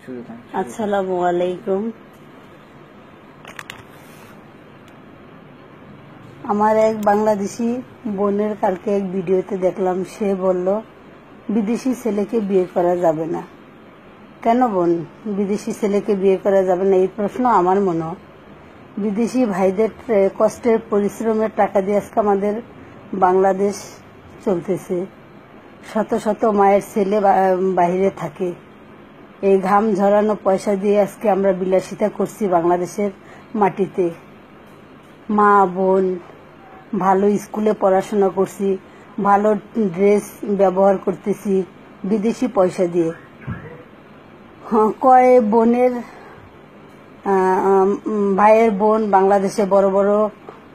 আসসালামু আলাইকুম। আমার এক বাংলাদেশি বোনের কালকে এক ভিডিওতে দেখলাম, সে বলল বিদেশি ছেলেকে বিয়ে করা যাবে না। কেন বোন, বিদেশি ছেলেকে বিয়ে করা যাবে না? এই প্রশ্ন আমার মনে। বিদেশি ভাইদের কষ্টের পরিশ্রমের টাকা দিয়ে আজকে আমাদের বাংলাদেশ চলতেছে। শত শত মায়ের ছেলে বাইরে থাকে। এই ঘাম ঝরানো পয়সা দিয়ে আজকে আমরা বিলাসিতা করছি বাংলাদেশের মাটিতে। মা বোন ভালো স্কুলে পড়াশোনা করছি, ভালো ড্রেস ব্যবহার করতেছি বিদেশি পয়সা দিয়ে। কয় বোনের ভাইয়ের বোন বাংলাদেশে বড় বড়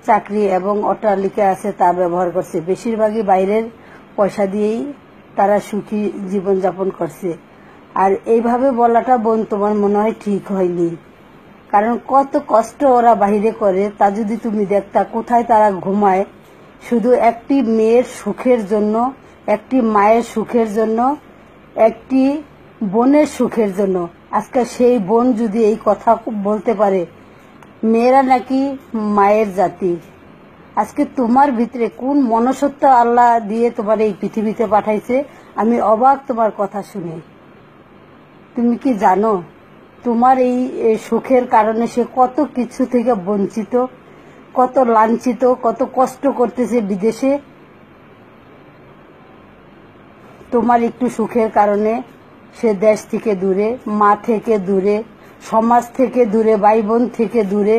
চাকরি এবং অট্টালিকা আছে, তা ব্যবহার করছে। বেশিরভাগই বাইরের পয়সা দিয়েই তারা সুখী জীবনযাপন করছে। আর এইভাবে বলাটা বোন তোমার মনে হয় ঠিক হয়নি, কারণ কত কষ্ট ওরা বাহিরে করে তা যদি তুমি দেখতা, কোথায় তারা ঘুমায় শুধু একটি মেয়ের সুখের জন্য, একটি মায়ের সুখের জন্য, একটি বোনের সুখের জন্য। আজকে সেই বোন যদি এই কথা বলতে পারে, মেয়েরা নাকি মায়ের জাতি। আজকে তোমার ভিতরে কোন মনুষ্যত্ব আল্লাহ দিয়ে তোমার এই পৃথিবীতে পাঠাইছে, আমি অবাক তোমার কথা শুনে। তুমি কি জানো তোমার এই সুখের কারণে সে কত কিছু থেকে বঞ্চিত, কত লাঞ্ছিত, কত কষ্ট করতেছে বিদেশে? তোমার একটু সুখের কারণে সে দেশ থেকে দূরে, মা থেকে দূরে, সমাজ থেকে দূরে, ভাই বোন থেকে দূরে,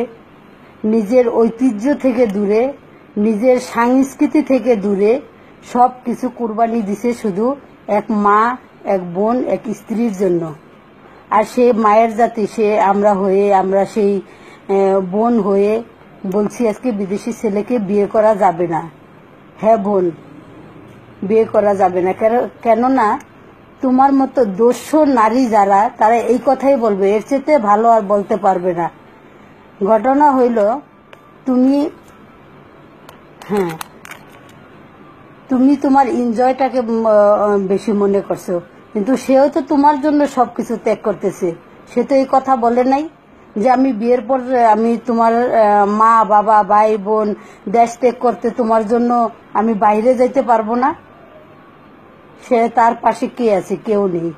নিজের ঐতিহ্য থেকে দূরে, নিজের সংস্কৃতি থেকে দূরে সব কিছু কুরবানি দিছে শুধু এক মা, এক বোন, এক স্ত্রীর জন্য। আর সে মায়ের জাতি, সে আমরা হয়ে, আমরা সেই বোন হয়ে বলছি আজকে বিদেশি ছেলেকে বিয়ে করা যাবে না। হ্যাঁ বোন, বিয়ে করা যাবে না। কেননা তোমার মতো দস্যু নারী যারা, তারা এই কথাই বলবে, এর চেয়ে ভালো আর বলতে পারবে না। ঘটনা হইল, তুমি তোমার এনজয়টাকে বেশি মনে করছো, কিন্তু সেও তো তোমার জন্য সবকিছু ত্যাগ করতেছে। সে তো এই কথা বলে নাই যে আমি বিয়ের পর আমি তোমার মা বাবা ভাই বোন দেশ ত্যাগ করতে তোমার জন্য আমি বাইরে যাইতে পারবো না। সে তার পাশে কে আছে? কেউ নেই।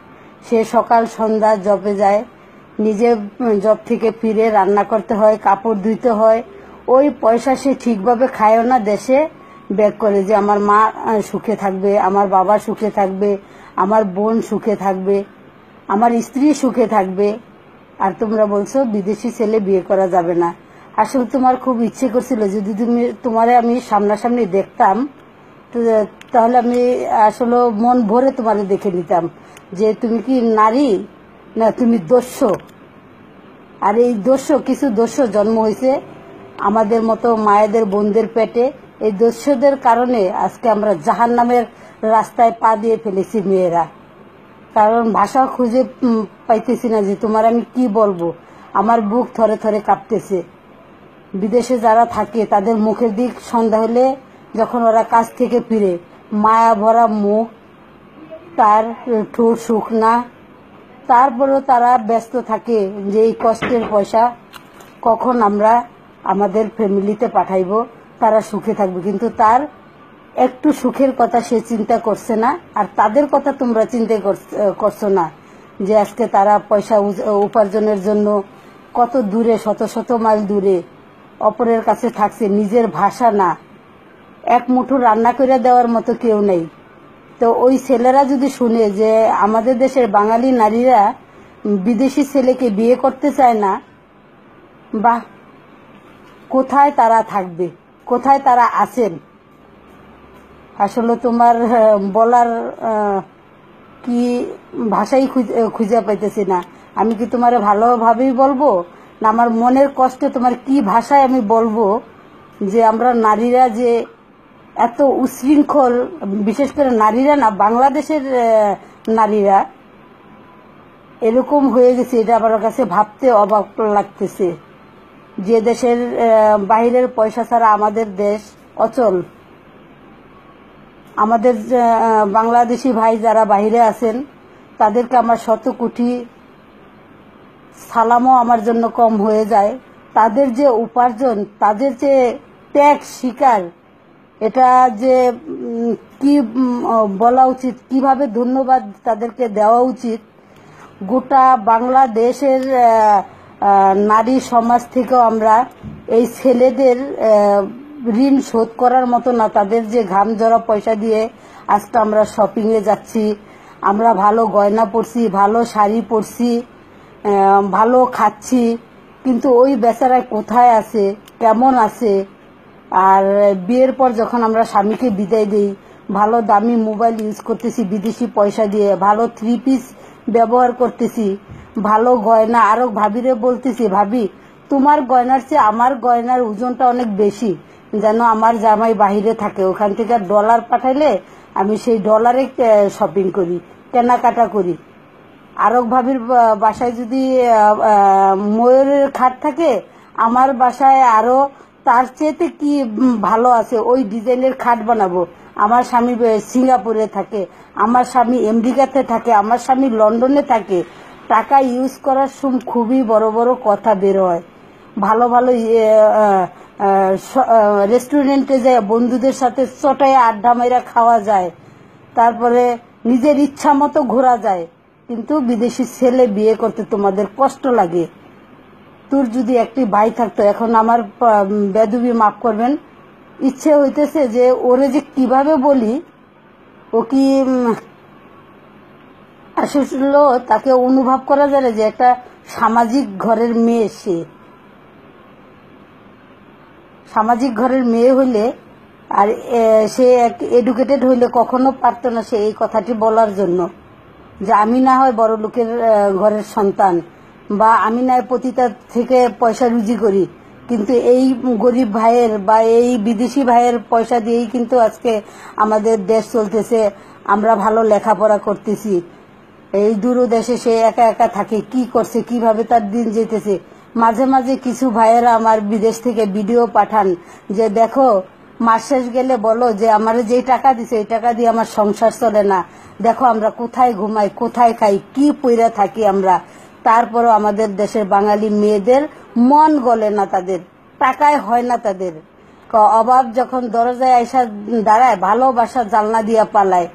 সে সকাল সন্ধ্যা জবে যায়, নিজে জব থেকে ফিরে রান্না করতে হয়, কাপড় ধুইতে হয়। ওই পয়সা সে ঠিকভাবে খায়ও না, দেশে ব্যাক করে যে আমার মা সুখে থাকবে, আমার বাবা সুখে থাকবে, আমার বোন সুখে থাকবে, আমার স্ত্রী সুখে থাকবে। আর তোমরা বলছো বিদেশি ছেলে বিয়ে করা যাবে না। আসলে তোমার খুব ইচ্ছে করছিল, যদি তোমারে আমি সামনাসামনি দেখতাম তাহলে আমি আসলে মন ভরে তোমারে দেখে নিতাম যে তুমি কি নারী না তুমি দস্যু। আর এই দস্যু, কিছু দস্যু জন্ম হয়েছে আমাদের মতো মায়েদের বোনদের পেটে। এই দস্যুদের কারণে আজকে আমরা জাহান্নামের রাস্তায় পা দিয়ে ফেলেছি মেয়েরা। কারণ ভাষা খুঁজে পাইতেছি না যে তোমার আমি কি বলবো। আমার বুক থরে থরে কাঁপতেছে। বিদেশে যারা থাকে তাদের মুখের দিক সন্ধ্যা হলে, যখন ওরা কাজ থেকে ফিরে, মায়া ভরা মুখ, তার ঠোঁট শুকনা, তারপরেও তারা ব্যস্ত থাকে যে এই কষ্টের পয়সা কখন আমরা আমাদের ফ্যামিলিতে পাঠাইব, তারা সুখে থাকবে। কিন্তু তার একটু সুখের কথা সে চিন্তা করছে না। আর তাদের কথা তোমরা চিন্তা করছো না যে আজকে তারা পয়সা উপার্জনের জন্য কত দূরে, শত শত মাইল দূরে অপরের কাছে থাকছে। নিজের ভাষা না, এক মুঠো রান্না করে দেওয়ার মতো কেউ নেই। তো ওই ছেলেরা যদি শুনে যে আমাদের দেশের বাঙালি নারীরা বিদেশি ছেলেকে বিয়ে করতে চায় না, বাহ, কোথায় তারা থাকবে, কোথায় তারা আছেন? আসলে তোমার বলার কি ভাষাই খুঁজে পাইতেছি না। আমি কি তোমার ভালোভাবেই বলবো, না আমার মনের কষ্টে তোমার কি ভাষায় আমি বলবো যে আমরা নারীরা যে এত উশৃঙ্খল, বিশেষ করে নারীরা না, বাংলাদেশের নারীরা এরকম হয়ে গেছে। এটা আমার কাছে ভাবতে অবাক লাগতেছে যে দেশের বাইরের পয়সা ছাড়া আমাদের দেশ অচল। আমাদের বাংলাদেশি ভাই যারা বাইরে আছেন তাদেরকে আমার শত কোটি সালামও আমার জন্য কম হয়ে যায়। তাদের যে উপার্জন, তাদের যে ত্যাগ স্বীকার, এটা যে কি বলা উচিত, কিভাবে ধন্যবাদ তাদেরকে দেওয়া উচিত। গোটা বাংলাদেশের নারী সমাজ থেকেও আমরা এই ছেলেদের ঋণ শোধ করার মতো না। তাদের যে ঘাম ঝরা পয়সা দিয়ে আজকে আমরা শপিংয়ে যাচ্ছি, আমরা ভালো গয়না পরছি, ভালো শাড়ি পরছি, ভালো খাচ্ছি, কিন্তু ওই বেচারায় কোথায় আছে, কেমন আছে? আর বিয়ের পর যখন আমরা স্বামীকে বিদায় দিই, ভালো দামি মোবাইল ইউজ করতেছি বিদেশি পয়সা দিয়ে, ভালো 3 পিস ব্যবহার করতেছি, ভালো গয়না। আরো ভাবিরে বলতেছি, ভাবি তোমার গয়নার চেয়ে আমার গয়নার ওজনটা অনেক বেশি, যেন আমার জামাই বাহিরে থাকে, ওখান থেকে ডলার পাঠাইলে আমি সেই ডলারে শপিং করি, কেনাকাটা করি। আরক ভাবির বাসায় যদি ময়ূরের খাট থাকে, আমার বাসায় আরো তার চেয়েতে কি ভালো আছে, ওই ডিজাইনের খাট বানাবো। আমার স্বামী সিঙ্গাপুরে থাকে, আমার স্বামী আমেরিকাতে থাকে, আমার স্বামী লন্ডনে থাকে। টাকা ইউজ করার সময় খুবই বড় বড় কথা বের হয়। ভালো ভালো রেস্টুরেন্টে যায়, বন্ধুদের সাথে চটায় আড্ডা মাইরা খাওয়া যায়, তারপরে নিজের ইচ্ছা মতো ঘোরা যায়। কিন্তু বিদেশি ছেলে বিয়ে করতে তোমাদের কষ্ট লাগে। তোর যদি একটি ভাই থাকতো, এখন আমার বেদবি মাফ করবেন, ইচ্ছে হইতেছে যে ওরে যে কিভাবে বলি, ও কি আসলে তাকে অনুভব করা যায় যে একটা সামাজিক ঘরের মেয়ে। সে সামাজিক ঘরের মেয়ে হইলে আর সে এডুকেটেড হইলে কখনো পারতো না সে এই কথাটি বলার জন্য, যে আমি না হয় বড় লোকের ঘরের সন্তান, বা আমি না হয় পতিতা থেকে পয়সা রুজি করি, কিন্তু এই গরিব ভাইয়ের বা এই বিদেশি ভাইয়ের পয়সা দিয়েই কিন্তু আজকে আমাদের দেশ চলতেছে, আমরা ভালো লেখাপড়া করতেছি। এই দূর দেশে সে একা একা থাকে, কি করছে, কিভাবে তার দিন যেতেছে। মাঝে মাঝে কিছু ভাইয়েরা আমার বিদেশ থেকে ভিডিও পাঠান যে দেখো, মাস শেষ গেলে বলো যে আমার যে টাকা দিছে এই টাকা দিয়ে আমার সংসার চলে না, দেখো আমরা কোথায় ঘুমাই, কোথায় খাই, কি পইরা থাকি আমরা। তারপরও আমাদের দেশের বাঙালি মেয়েদের মন গলে না, তাদের টাকায় হয় না। তাদের অভাব যখন দরজায় আইসা দাঁড়ায়, ভালোবাসা জানলা দিয়া পালায়।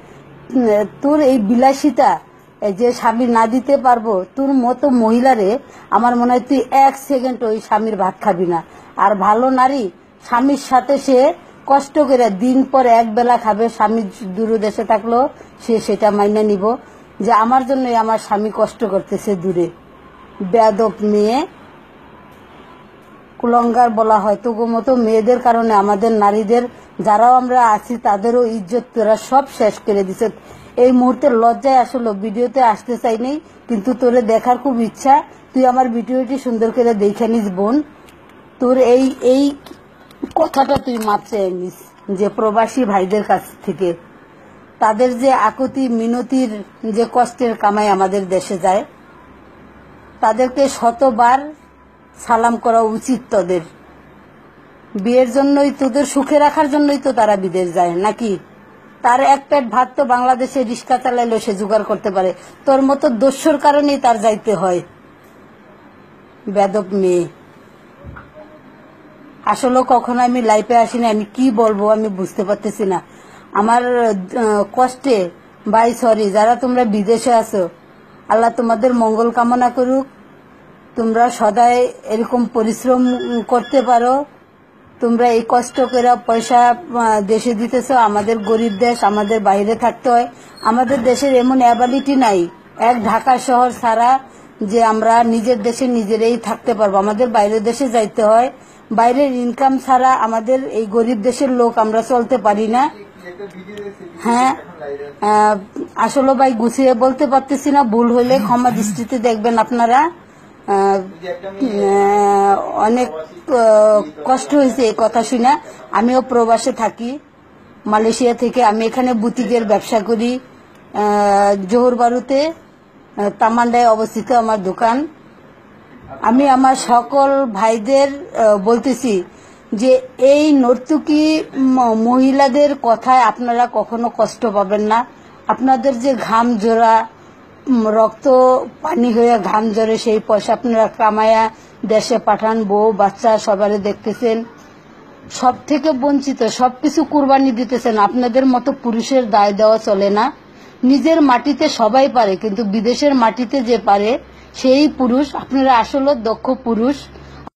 তোর এই বিলাসিতা যে স্বামী না দিতে পারবো, তোর মতো মহিলারে আমার মনে হয় তুই 1 সেকেন্ড ওই স্বামীর ভাত খাবি না। আর ভালো নারী স্বামীর সাথে সে কষ্ট করে দিন পর এক বেলা খাবে, স্বামী দূরদেশে থাকলেও সে সেটা মাইনে নিব যে আমার জন্যই আমার স্বামী কষ্ট করতেছে দূরে। বেয়াদব মেয়ে, কুলঙ্গার বলা হয়। তোগো মতো মেয়েদের কারণে আমাদের নারীদের, যারাও আমরা আছি, তাদেরও ইজ্জত তোরা সব শেষ করে দিছে। এই মুহূর্তে লজ্জায় আসলে ভিডিওতে আসতে চাই নাই, কিন্তু তোরে দেখার খুব ইচ্ছা। তুই আমার ভিডিওটি সুন্দর করে দেখে নিস বোন। তোর এই কথাটা তুই মাপছে নিস যে প্রবাসী ভাইদের কাছ থেকে তাদের যে আকুতি মিনতির যে কষ্টের কামাই আমাদের দেশে যায়, তাদেরকে শতবার সালাম করা উচিত। তোদের বিয়ের জন্যই, তোদের সুখে রাখার জন্যই তো তারা বিদেশ যায় নাকি? তার এক পেট ভাত তো বাংলাদেশে রিক্সা চালাইলেও সে জোগাড় করতে পারে, তোর মতো দস্যুর কারণেই তার যাইতে হয়। বেদব মেয়ে। আসলে কখনো আমি লাইফে আসিনি, আমি কি বলবো আমি বুঝতে পারতেছি না আমার কষ্টে। ভাই সরি, যারা তোমরা বিদেশে আছো, আল্লাহ তোমাদের মঙ্গল কামনা করুক। তোমরা সদাই এরকম পরিশ্রম করতে পারো, তোমরা এই কষ্ট করে পয়সা দেশে দিতেছ। আমাদের গরিব দেশ, আমাদের বাইরে থাকতে হয়। আমাদের দেশের এমন অ্যাবিলিটি নাই এক ঢাকা শহর ছাড়া যে আমরা নিজের দেশে নিজেরাই থাকতে পারবো। আমাদের বাইরের দেশে যাইতে হয়। বাইরের ইনকাম ছাড়া আমাদের এই গরিব দেশের লোক আমরা চলতে পারি না। হ্যাঁ, আসলে ভাই গুছিয়ে বলতে পারতেছি না, ভুল হইলে ক্ষমা দৃষ্টিতে দেখবেন আপনারা। অনেক কষ্ট হয়েছে এই কথা শুনে। আমিও প্রবাসে থাকি, মালয়েশিয়া থেকে। আমি এখানে বুটিকের ব্যবসা করি, জোহর বারুতে তামান্ডায় অবস্থিত আমার দোকান। আমি আমার সকল ভাইদের বলতেছি যে এই নর্তকী মহিলাদের কথায় আপনারা কখনো কষ্ট পাবেন না। আপনাদের যে ঘাম জোড়া, রক্ত পানি হয়ে ঘাম ঝরে সেই পয়সা আপনারা কামায়া দেশে পাঠান, বউ বাচ্চা সবারে দেখতেছেন, সব থেকে বঞ্চিত, সবকিছু কুরবানি দিতেছেন। আপনাদের মতো পুরুষের দায় দেওয়া চলে না। নিজের মাটিতে সবাই পারে, কিন্তু বিদেশের মাটিতে যে পারে সেই পুরুষ। আপনারা আসলে দক্ষ পুরুষ।